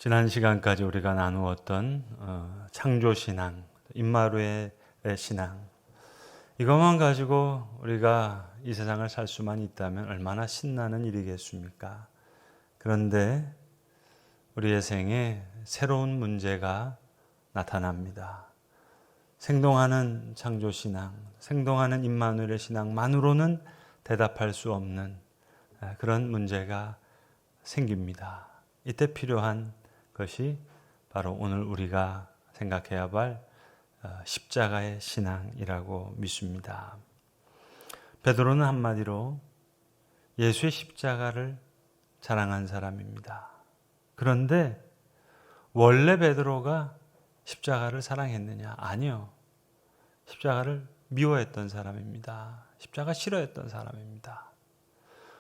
지난 시간까지 우리가 나누었던 창조신앙, 임마누엘의 신앙, 이것만 가지고 우리가 이 세상을 살 수만 있다면 얼마나 신나는 일이겠습니까? 그런데 우리의 생에 새로운 문제가 나타납니다. 생동하는 창조신앙, 생동하는 임마누엘의 신앙만으로는 대답할 수 없는 그런 문제가 생깁니다. 이때 필요한 것이 바로 오늘 우리가 생각해야 할 십자가의 신앙이라고 믿습니다. 베드로는 한마디로 예수의 십자가를 자랑한 사람입니다. 그런데 원래 베드로가 십자가를 사랑했느냐? 아니요. 십자가를 미워했던 사람입니다. 십자가 싫어했던 사람입니다.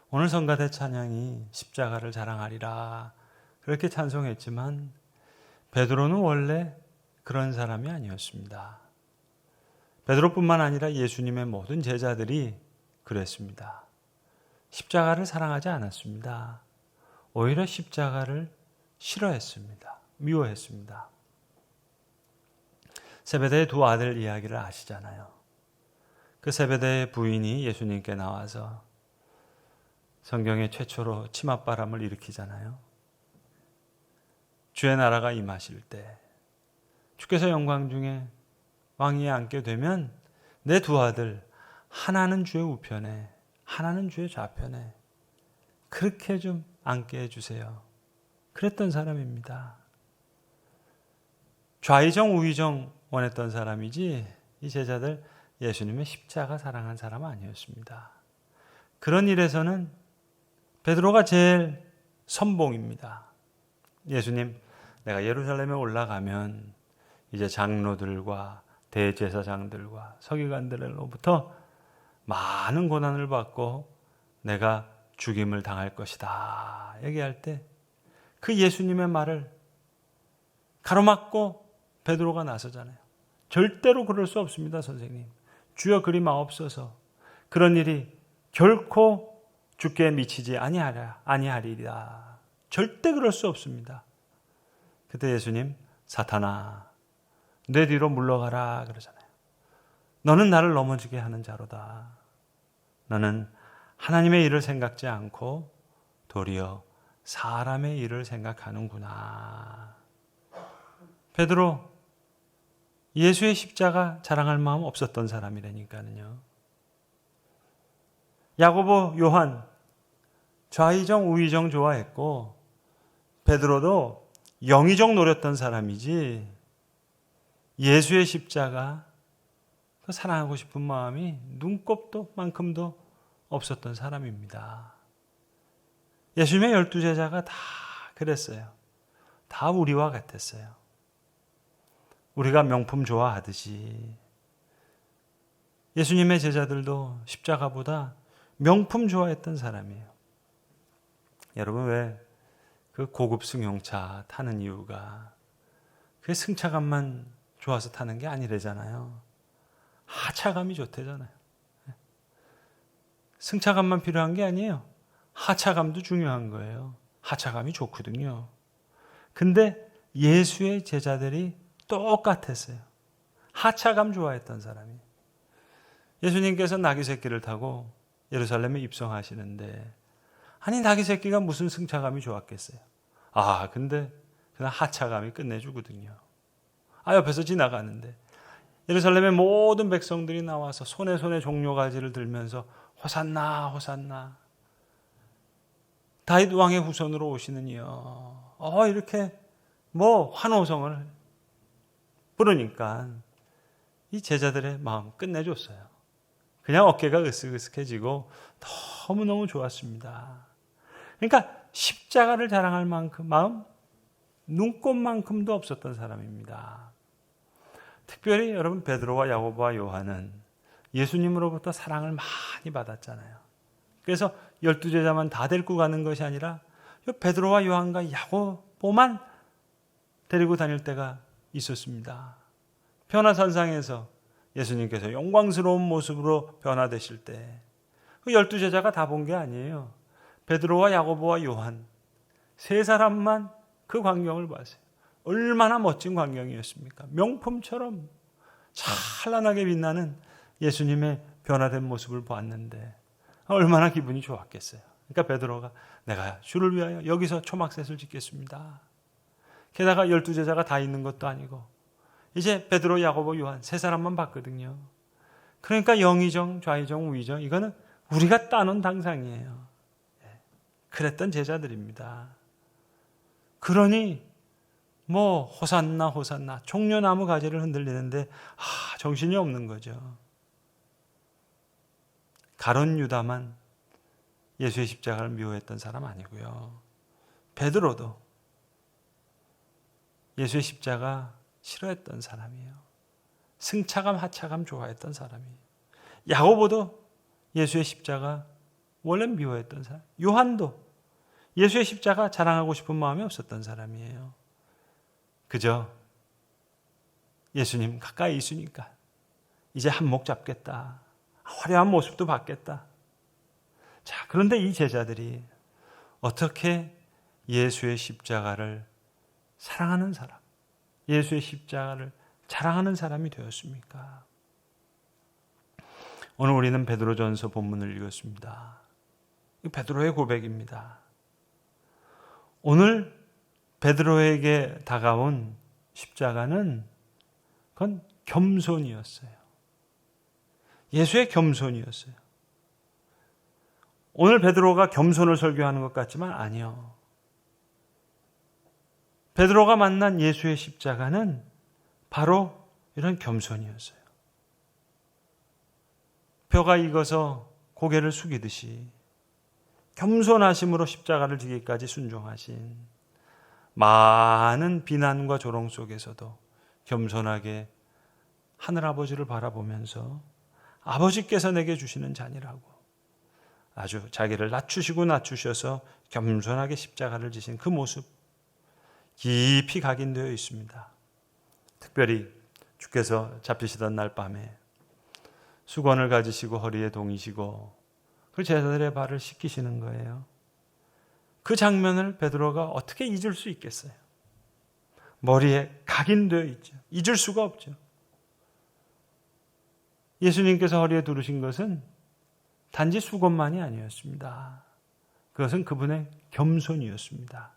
오늘 성가대 찬양이 십자가를 자랑하리라 그렇게 찬송했지만 베드로는 원래 그런 사람이 아니었습니다. 베드로뿐만 아니라 예수님의 모든 제자들이 그랬습니다. 십자가를 사랑하지 않았습니다. 오히려 십자가를 싫어했습니다. 미워했습니다. 세베대의 두 아들 이야기를 아시잖아요. 그 세베대의 부인이 예수님께 나와서 성경에 최초로 치맛바람을 일으키잖아요. 주의 나라가 임하실 때 주께서 영광 중에 왕위에 앉게 되면 내 두 아들 하나는 주의 우편에 하나는 주의 좌편에 그렇게 좀 앉게 해주세요. 그랬던 사람입니다. 좌의정 우의정 원했던 사람이지 이 제자들 예수님의 십자가 사랑한 사람은 아니었습니다. 그런 일에서는 베드로가 제일 선봉입니다. 예수님, 내가 예루살렘에 올라가면 이제 장로들과 대제사장들과 서기관들로부터 많은 고난을 받고 내가 죽임을 당할 것이다 얘기할 때 그 예수님의 말을 가로막고 베드로가 나서잖아요. 절대로 그럴 수 없습니다, 선생님. 주여 그리 마옵소서. 그런 일이 결코 주께 미치지 아니하리라. 절대 그럴 수 없습니다. 그때 예수님, 사탄아, 내 뒤로 물러가라 그러잖아요. 너는 나를 넘어지게 하는 자로다. 너는 하나님의 일을 생각지 않고 도리어 사람의 일을 생각하는구나. 베드로, 예수의 십자가 자랑할 마음 없었던 사람이라니까요. 야고보, 요한, 좌의정, 우의정 좋아했고 베드로도 영의정 노렸던 사람이지 예수의 십자가 그 사랑하고 싶은 마음이 눈곱만큼도 없었던 사람입니다. 예수님의 12제자가 다 그랬어요. 다 우리와 같았어요. 우리가 명품 좋아하듯이 예수님의 제자들도 십자가보다 명품 좋아했던 사람이에요. 여러분, 왜 그 고급 승용차 타는 이유가 그게 승차감만 좋아서 타는 게 아니래잖아요. 하차감이 좋대잖아요. 승차감만 필요한 게 아니에요. 하차감도 중요한 거예요. 하차감이 좋거든요. 근데 예수의 제자들이 똑같았어요. 하차감 좋아했던 사람이. 예수님께서 나귀 새끼를 타고 예루살렘에 입성하시는데 아니 나귀 새끼가 무슨 승차감이 좋았겠어요. 근데 그냥 하차감이 끝내주거든요. 옆에서 지나가는데 예루살렘의 모든 백성들이 나와서 손에 종려가지를 들면서 호산나 호산나 다윗 왕의 후손으로 오시는 이여 이렇게 환호성을 부르니까 이 제자들의 마음 끝내줬어요. 그냥 어깨가 으쓱으쓱해지고 너무너무 좋았습니다. 그러니까 십자가를 자랑할 만큼 마음 눈곱만큼도 없었던 사람입니다. 특별히 여러분 베드로와 야고보와 요한은 예수님으로부터 사랑을 많이 받았잖아요. 그래서 12제자만 다 데리고 가는 것이 아니라 베드로와 요한과 야고보만 데리고 다닐 때가 있었습니다. 변화산상에서 예수님께서 영광스러운 모습으로 변화되실 때 그 12제자가 다 본 게 아니에요. 베드로와 야고보와 요한 세 사람만 그 광경을 봤어요. 얼마나 멋진 광경이었습니까? 명품처럼 찬란하게 빛나는 예수님의 변화된 모습을 보았는데 얼마나 기분이 좋았겠어요. 그러니까 베드로가 내가 주를 위하여 여기서 초막셋을 짓겠습니다. 게다가 12제자가 다 있는 것도 아니고 이제 베드로, 야고보, 요한 세 사람만 봤거든요. 그러니까 영의정, 좌의정, 우의정 이거는 우리가 따놓은 당상이에요. 그랬던 제자들입니다. 그러니 뭐 호산나 호산나 종려나무 가지를 흔들리는데 정신이 없는 거죠. 가룟 유다만 예수의 십자가를 미워했던 사람 아니고요. 베드로도 예수의 십자가 싫어했던 사람이에요. 승차감 하차감 좋아했던 사람이에요. 야고보도 예수의 십자가 원래 미워했던 사람. 요한도 예수의 십자가 자랑하고 싶은 마음이 없었던 사람이에요. 그저 예수님 가까이 있으니까 이제 한몫 잡겠다. 화려한 모습도 받겠다. 자, 그런데 이 제자들이 어떻게 예수의 십자가를 사랑하는 사람, 예수의 십자가를 자랑하는 사람이 되었습니까? 오늘 우리는 베드로전서 본문을 읽었습니다. 베드로의 고백입니다. 오늘 베드로에게 다가온 십자가는 그건 겸손이었어요. 예수의 겸손이었어요. 오늘 베드로가 겸손을 설교하는 것 같지만 아니요. 베드로가 만난 예수의 십자가는 바로 이런 겸손이었어요. 뼈가 익어서 고개를 숙이듯이 겸손하심으로 십자가를 지기까지 순종하신 많은 비난과 조롱 속에서도 겸손하게 하늘아버지를 바라보면서 아버지께서 내게 주시는 잔이라고 아주 자기를 낮추시고 낮추셔서 겸손하게 십자가를 지신 그 모습 깊이 각인되어 있습니다. 특별히 주께서 잡히시던 날 밤에 수건을 가지시고 허리에 동이시고 그 제자들의 발을 씻기시는 거예요. 그 장면을 베드로가 어떻게 잊을 수 있겠어요? 머리에 각인되어 있죠. 잊을 수가 없죠. 예수님께서 허리에 두르신 것은 단지 수건만이 아니었습니다. 그것은 그분의 겸손이었습니다.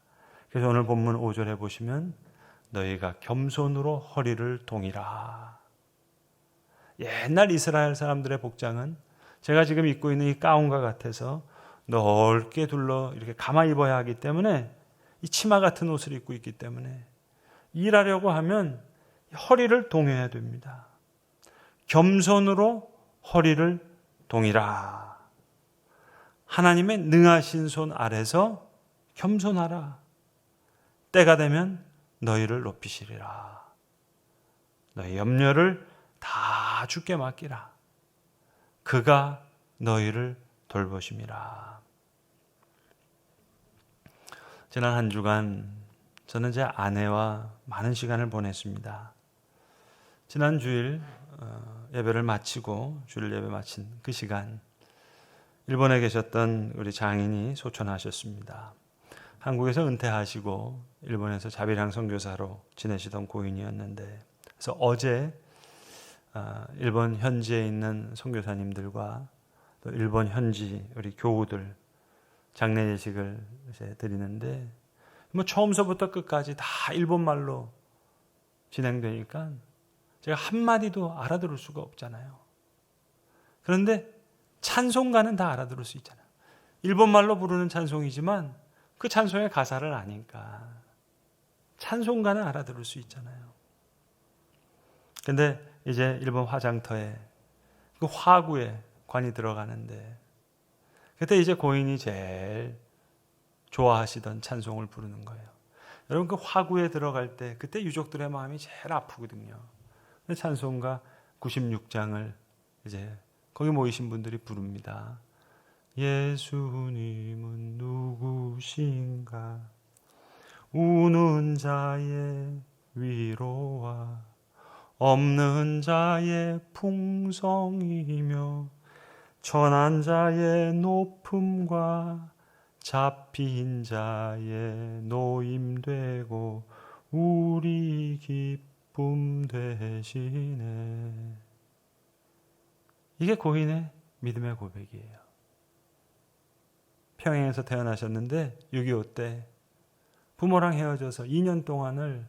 그래서 오늘 본문 5절에 보시면 너희가 겸손으로 허리를 동이라. 옛날 이스라엘 사람들의 복장은 제가 지금 입고 있는 이 가운과 같아서 넓게 둘러 이렇게 감아 입어야 하기 때문에 이 치마 같은 옷을 입고 있기 때문에 일하려고 하면 허리를 동여야 됩니다. 겸손으로 허리를 동이라. 하나님의 능하신 손 아래서 겸손하라. 때가 되면 너희를 높이시리라. 너희 염려를 다 주께 맡기라. 그가 너희를 돌보심이라. 지난 한 주간 저는 제 아내와 많은 시간을 보냈습니다. 지난 주일 예배를 마치고 주일 예배 마친 그 시간 일본에 계셨던 우리 장인이 소천하셨습니다. 한국에서 은퇴하시고 일본에서 자비랑 선교사로 지내시던 고인이었는데 그래서 어제 일본 현지에 있는 선교사님들과 또 일본 현지 우리 교우들 장례 예식을 이제 드리는데 뭐 처음서부터 끝까지 다 일본말로 진행되니까 제가 한마디도 알아들을 수가 없잖아요. 그런데 찬송가는 다 알아들을 수 있잖아요. 일본말로 부르는 찬송이지만 그 찬송의 가사를 아니까 찬송가는 알아들을 수 있잖아요. 근데 이제 일본 화장터에 그 화구에 관이 들어가는데 그때 이제 고인이 제일 좋아하시던 찬송을 부르는 거예요. 여러분 그 화구에 들어갈 때 그때 유족들의 마음이 제일 아프거든요. 찬송가 96장을 이제 거기 모이신 분들이 부릅니다. 예수님은 누구신가? 우는 자의 위로와 없는 자의 풍성이며 천한 자의 높음과 잡힌 자의 노임되고 우리 기쁨 되시네. 이게 고인의 믿음의 고백이에요. 평양에서 태어나셨는데 6.25 때 부모랑 헤어져서 2년 동안을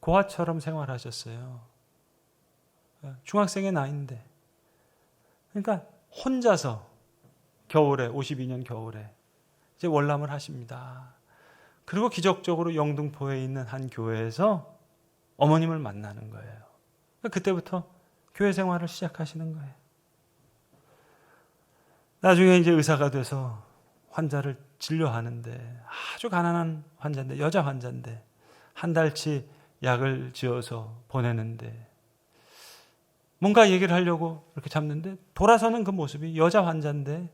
고아처럼 생활하셨어요. 중학생의 나이인데. 그러니까 혼자서 겨울에 52년 겨울에 이제 월남을 하십니다. 그리고 기적적으로 영등포에 있는 한 교회에서 어머님을 만나는 거예요. 그때부터 교회 생활을 시작하시는 거예요. 나중에 이제 의사가 돼서 환자를 진료하는데 아주 가난한 환자인데 여자 환자인데 한 달치 약을 지어서 보내는데 뭔가 얘기를 하려고 이렇게 잡는데 돌아서는 그 모습이 여자 환자인데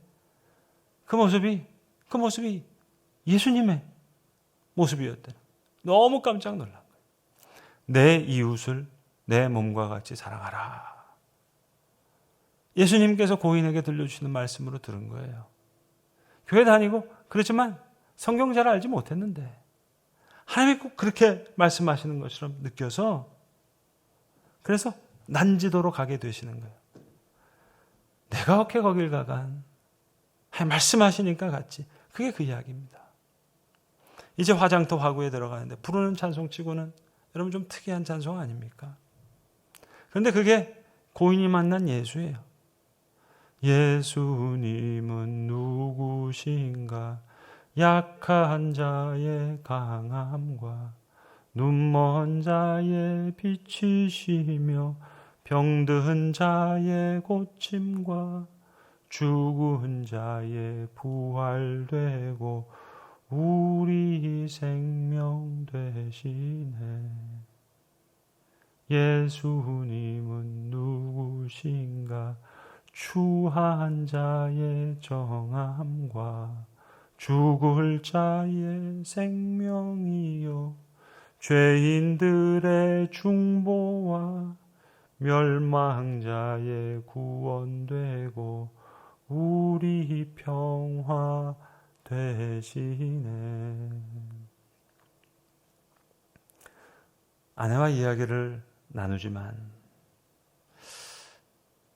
그 모습이 예수님의 모습이었대. 너무 깜짝 놀란 거예요. 내 이웃을 내 몸과 같이 사랑하라. 예수님께서 고인에게 들려주시는 말씀으로 들은 거예요. 교회 다니고 그렇지만 성경 잘 알지 못했는데 하나님이 꼭 그렇게 말씀하시는 것처럼 느껴서 그래서 난지도로 가게 되시는 거예요. 내가 어떻게 거길 가간 말씀하시니까 갔지. 그게 그 이야기입니다. 이제 화장터 화구에 들어가는데 부르는 찬송 치고는 여러분 좀 특이한 찬송 아닙니까? 그런데 그게 고인이 만난 예수예요. 예수님은 누구신가? 약한 자의 강함과 눈먼 자의 빛이시며 병든 자의 고침과 죽은 자의 부활되고 우리 생명 되시네. 예수님은 누구신가? 추한 자의 정함과 죽을 자의 생명이요 죄인들의 중보와 멸망자의 구원되고 우리 평화 되시네. 아내와 이야기를 나누지만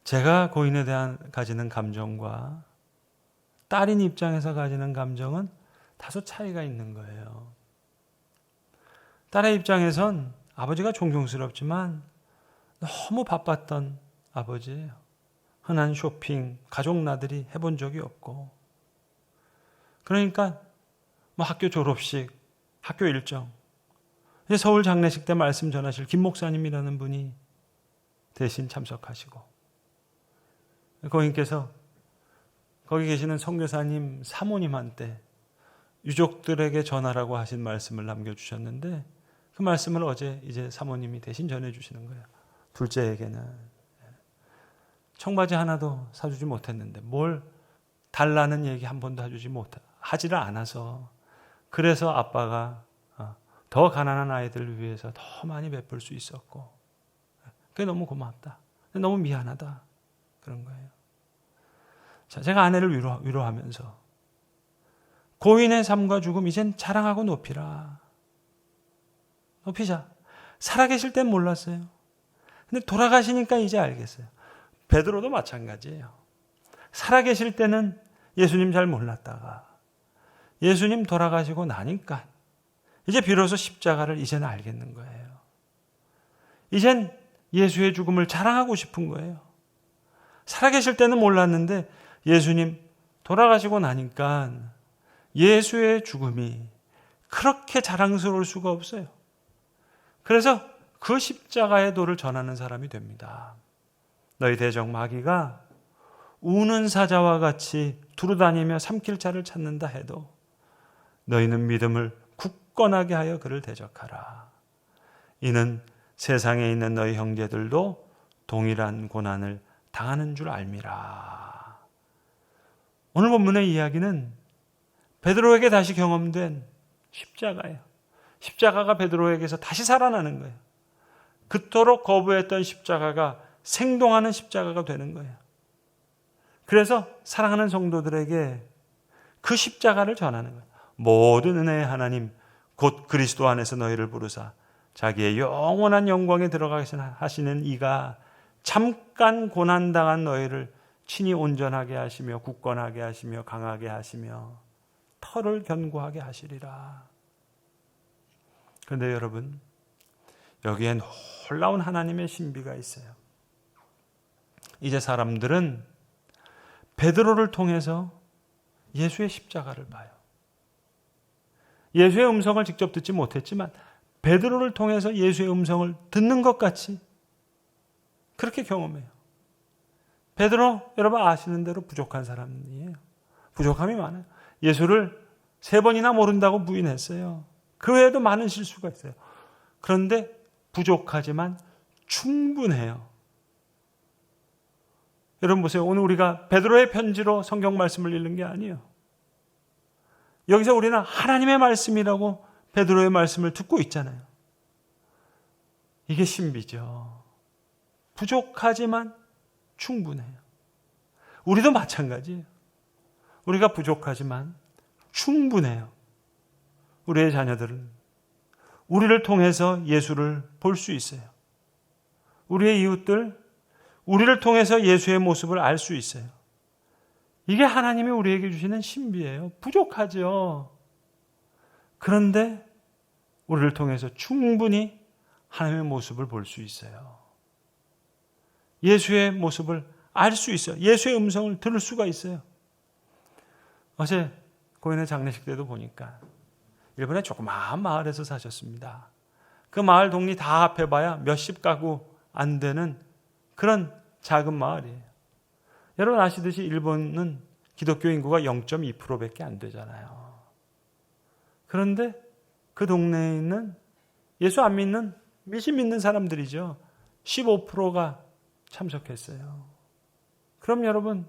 제가 고인에 대한 가지는 감정과 딸인 입장에서 가지는 감정은 다소 차이가 있는 거예요. 딸의 입장에선 아버지가 존경스럽지만 너무 바빴던 아버지예요. 흔한 쇼핑, 가족 나들이 해본 적이 없고 그러니까 학교 졸업식, 학교 일정 이제 서울 장례식 때 말씀 전하실 김 목사님이라는 분이 대신 참석하시고 고인께서 거기 계시는 선교사님 사모님한테 유족들에게 전하라고 하신 말씀을 남겨주셨는데 그 말씀을 어제 이제 사모님이 대신 전해주시는 거예요. 둘째에게는 청바지 하나도 사주지 못했는데 뭘 달라는 얘기 한 번도 하지를 않아서 그래서 아빠가 더 가난한 아이들을 위해서 더 많이 베풀 수 있었고 그게 너무 고맙다. 너무 미안하다. 그런 거예요. 자, 제가 아내를 위로하면서 고인의 삶과 죽음 이젠 자랑하고 높이라. 높이자. 살아계실 땐 몰랐어요. 근데 돌아가시니까 이제 알겠어요. 베드로도 마찬가지예요. 살아계실 때는 예수님 잘 몰랐다가 예수님 돌아가시고 나니까 이제 비로소 십자가를 이제는 알겠는 거예요. 이젠 예수의 죽음을 자랑하고 싶은 거예요. 살아계실 때는 몰랐는데 예수님 돌아가시고 나니까 예수의 죽음이 그렇게 자랑스러울 수가 없어요. 그래서 그 십자가의 도를 전하는 사람이 됩니다. 너희 대적 마귀가 우는 사자와 같이 두루다니며 삼킬 자를 찾는다 해도 너희는 믿음을 굳건하게 하여 그를 대적하라. 이는 세상에 있는 너희 형제들도 동일한 고난을 당하는 줄 알미라. 오늘 본문의 이야기는 베드로에게 다시 경험된 십자가예요. 십자가가 베드로에게서 다시 살아나는 거예요. 그토록 거부했던 십자가가 생동하는 십자가가 되는 거예요. 그래서 사랑하는 성도들에게 그 십자가를 전하는 거예요. 모든 은혜의 하나님 곧 그리스도 안에서 너희를 부르사 자기의 영원한 영광에 들어가게 하시는 이가 잠깐 고난당한 너희를 친히 온전하게 하시며 굳건하게 하시며 강하게 하시며 터를 견고하게 하시리라. 그런데 여러분, 여기엔 놀라운 하나님의 신비가 있어요. 이제 사람들은 베드로를 통해서 예수의 십자가를 봐요. 예수의 음성을 직접 듣지 못했지만 베드로를 통해서 예수의 음성을 듣는 것 같이 그렇게 경험해요. 베드로, 여러분 아시는 대로 부족한 사람이에요. 부족함이 많아요. 예수를 3번이나 모른다고 부인했어요. 그 외에도 많은 실수가 있어요. 그런데 부족하지만 충분해요. 여러분 보세요. 오늘 우리가 베드로의 편지로 성경 말씀을 읽는 게 아니에요. 여기서 우리는 하나님의 말씀이라고 베드로의 말씀을 듣고 있잖아요. 이게 신비죠. 부족하지만 충분해요. 우리도 마찬가지예요. 우리가 부족하지만 충분해요. 우리의 자녀들은 우리를 통해서 예수를 볼 수 있어요. 우리의 이웃들, 우리를 통해서 예수의 모습을 알 수 있어요. 이게 하나님이 우리에게 주시는 신비예요. 부족하죠. 그런데 우리를 통해서 충분히 하나님의 모습을 볼 수 있어요. 예수의 모습을 알 수 있어요. 예수의 음성을 들을 수가 있어요. 어제 고인의 장례식 때도 보니까 일본의 조그마한 마을에서 사셨습니다. 그 마을 동리 다 합해봐야 몇십 가구 안 되는 그런 작은 마을이에요. 여러분 아시듯이 일본은 기독교 인구가 0.2%밖에 안 되잖아요. 그런데 그 동네에 있는 예수 안 믿는 미신 믿는 사람들이죠. 15%가 참석했어요. 그럼 여러분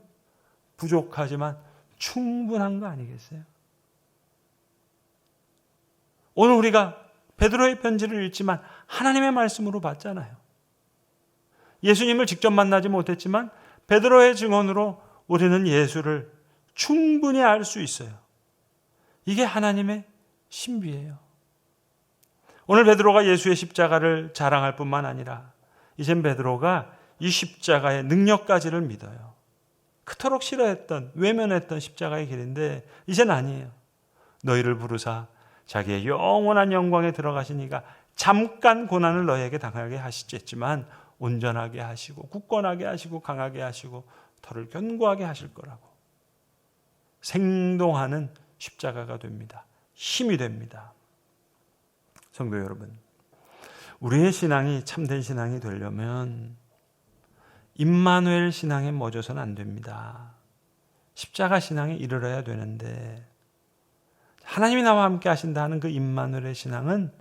부족하지만 충분한 거 아니겠어요? 오늘 우리가 베드로의 편지를 읽지만 하나님의 말씀으로 봤잖아요. 예수님을 직접 만나지 못했지만 베드로의 증언으로 우리는 예수를 충분히 알 수 있어요. 이게 하나님의 신비예요. 오늘 베드로가 예수의 십자가를 자랑할 뿐만 아니라 이젠 베드로가 이 십자가의 능력까지를 믿어요. 그토록 싫어했던, 외면했던 십자가의 길인데 이젠 아니에요. 너희를 부르사 자기의 영원한 영광에 들어가신 이가 잠깐 고난을 너희에게 당하게 하시겠지만 온전하게 하시고 굳건하게 하시고 강하게 하시고 터를 견고하게 하실 거라고. 생동하는 십자가가 됩니다. 힘이 됩니다. 성도 여러분, 우리의 신앙이 참된 신앙이 되려면 임마누엘 신앙에 멎어서는 안 됩니다. 십자가 신앙에 이르러야 되는데 하나님이 나와 함께 하신다는 그 임마누엘의 신앙은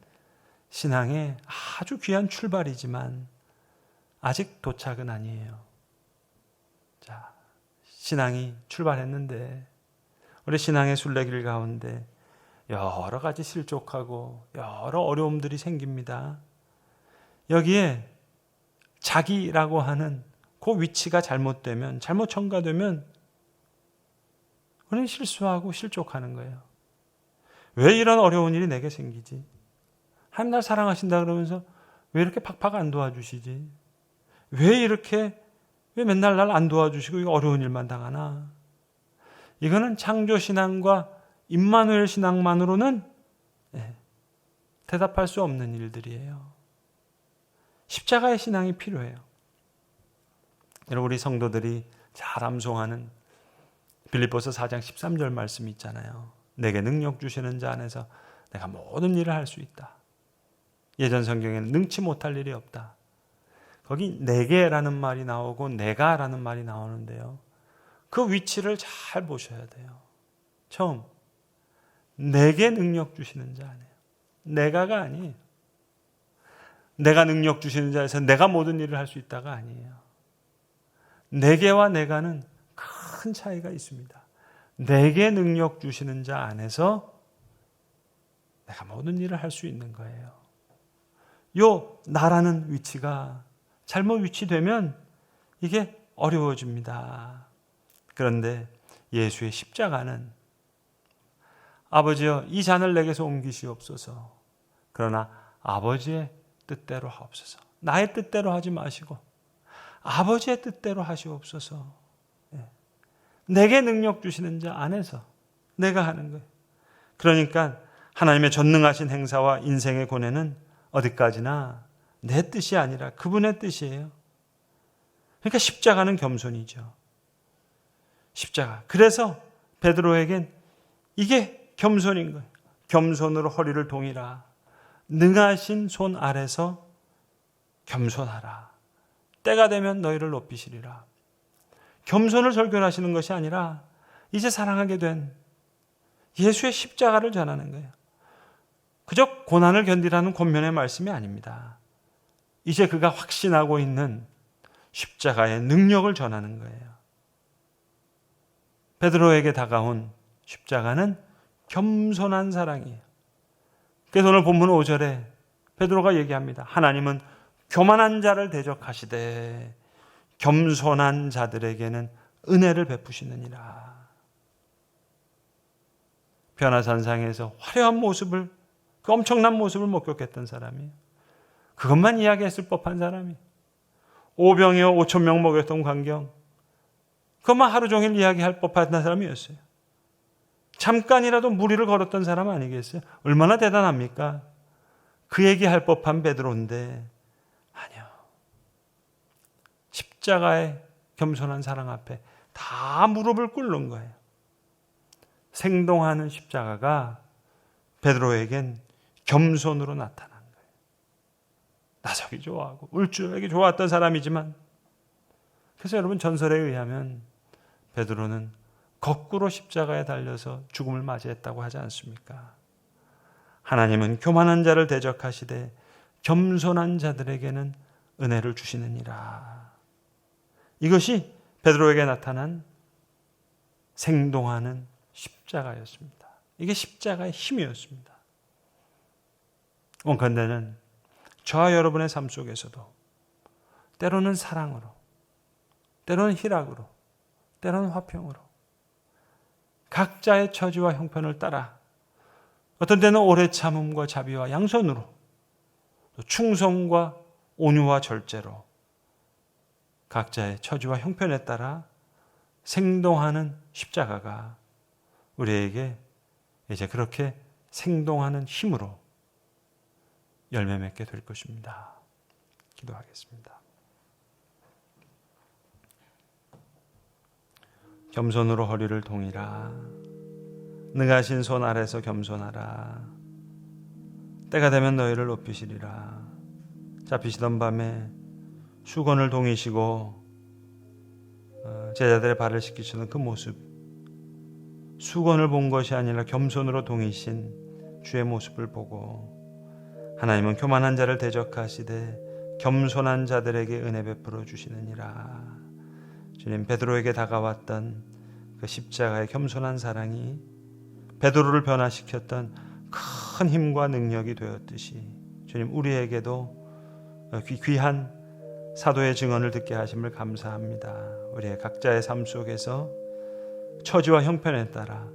신앙의 아주 귀한 출발이지만 아직 도착은 아니에요. 자, 신앙이 출발했는데 우리 신앙의 순례길 가운데 여러 가지 실족하고 여러 어려움들이 생깁니다. 여기에 자기라고 하는 그 위치가 잘못되면, 잘못 첨가되면 우리는 실수하고 실족하는 거예요. 왜 이런 어려운 일이 내게 생기지? 하나님 날 사랑하신다 그러면서 왜 이렇게 팍팍 안 도와주시지? 왜 맨날 날 안 도와주시고 어려운 일만 당하나? 이거는 창조신앙과 임마누엘 신앙만으로는 대답할 수 없는 일들이에요. 십자가의 신앙이 필요해요. 여러분 우리 성도들이 잘 암송하는 빌립보서 4장 13절 말씀이 있잖아요. 내게 능력 주시는 자 안에서 내가 모든 일을 할 수 있다. 예전 성경에는 능치 못할 일이 없다. 거기 내게라는 말이 나오고 내가라는 말이 나오는데요. 그 위치를 잘 보셔야 돼요. 처음 내게 능력 주시는 자 아니에요. 내가가 아니에요. 내가 능력 주시는 자에서 내가 모든 일을 할 수 있다가 아니에요. 내게와 내가는 큰 차이가 있습니다. 내게 능력 주시는 자 안에서 내가 모든 일을 할 수 있는 거예요. 요 나라는 위치가 잘못 위치되면 이게 어려워집니다. 그런데 예수의 십자가는 아버지여 이 잔을 내게서 옮기시옵소서. 그러나 아버지의 뜻대로 하옵소서. 나의 뜻대로 하지 마시고 아버지의 뜻대로 하시옵소서. 내게 능력 주시는 자 안에서 내가 하는 거예요. 그러니까 하나님의 전능하신 행사와 인생의 고뇌는 어디까지나 내 뜻이 아니라 그분의 뜻이에요. 그러니까 십자가는 겸손이죠. 십자가. 그래서 베드로에겐 이게 겸손인 거예요. 겸손으로 허리를 동이라. 능하신 손 아래서 겸손하라. 때가 되면 너희를 높이시리라. 겸손을 설교하시는 것이 아니라 이제 사랑하게 된 예수의 십자가를 전하는 거예요. 그저 고난을 견디라는 권면의 말씀이 아닙니다. 이제 그가 확신하고 있는 십자가의 능력을 전하는 거예요. 베드로에게 다가온 십자가는 겸손한 사랑이에요. 그래서 오늘 본문 5절에 베드로가 얘기합니다. 하나님은 교만한 자를 대적하시되 겸손한 자들에게는 은혜를 베푸시느니라. 변화산상에서 화려한 모습을, 그 엄청난 모습을 목격했던 사람이에요. 그것만 이야기했을 법한 사람이에요. 오병이어 5천 명 먹였던 광경, 그것만 하루 종일 이야기할 법한 사람이었어요. 잠깐이라도 무리를 걸었던 사람 아니겠어요? 얼마나 대단합니까? 그 얘기할 법한 베드로인데 아니요. 십자가의 겸손한 사랑 앞에 다 무릎을 꿇는 거예요. 생동하는 십자가가 베드로에겐 겸손으로 나타난 거예요. 나서기 좋아하고 울주에게 좋았던 사람이지만, 그래서 여러분 전설에 의하면 베드로는 거꾸로 십자가에 달려서 죽음을 맞이했다고 하지 않습니까? 하나님은 교만한 자를 대적하시되 겸손한 자들에게는 은혜를 주시느니라. 이것이 베드로에게 나타난 생동하는 십자가였습니다. 이게 십자가의 힘이었습니다. 원컨대는 저와 여러분의 삶 속에서도 때로는 사랑으로, 때로는 희락으로, 때로는 화평으로 각자의 처지와 형편을 따라 어떤 때는 오래 참음과 자비와 양선으로, 또 충성과 온유와 절제로 각자의 처지와 형편에 따라 생동하는 십자가가 우리에게 이제 그렇게 생동하는 힘으로 열매 맺게 될 것입니다. 기도하겠습니다. 겸손으로 허리를 동이라. 능하신 손 아래서 겸손하라. 때가 되면 너희를 높이시리라. 잡히시던 밤에 수건을 동이시고 제자들의 발을 씻기시는 그 모습, 수건을 본 것이 아니라 겸손으로 동이신 주의 모습을 보고, 하나님은 교만한 자를 대적하시되 겸손한 자들에게 은혜 베풀어 주시느니라. 주님, 베드로에게 다가왔던 그 십자가의 겸손한 사랑이 베드로를 변화시켰던 큰 힘과 능력이 되었듯이, 주님, 우리에게도 귀한 사도의 증언을 듣게 하심을 감사합니다. 우리의 각자의 삶 속에서 처지와 형편에 따라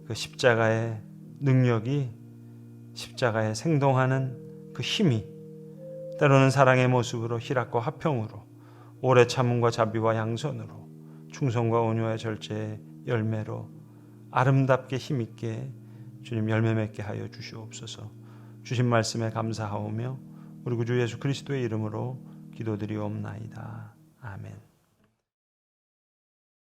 그 십자가의 능력이, 십자가의 생동하는 그 힘이 때로는 사랑의 모습으로, 희락과 화평으로, 오래 참음과 자비와 양선으로, 충성과 온유와 절제의 열매로 아름답게 힘있게 주님 열매 맺게 하여 주시옵소서. 주신 말씀에 감사하오며 우리 구주 예수 그리스도의 이름으로 기도드리옵나이다. 아멘.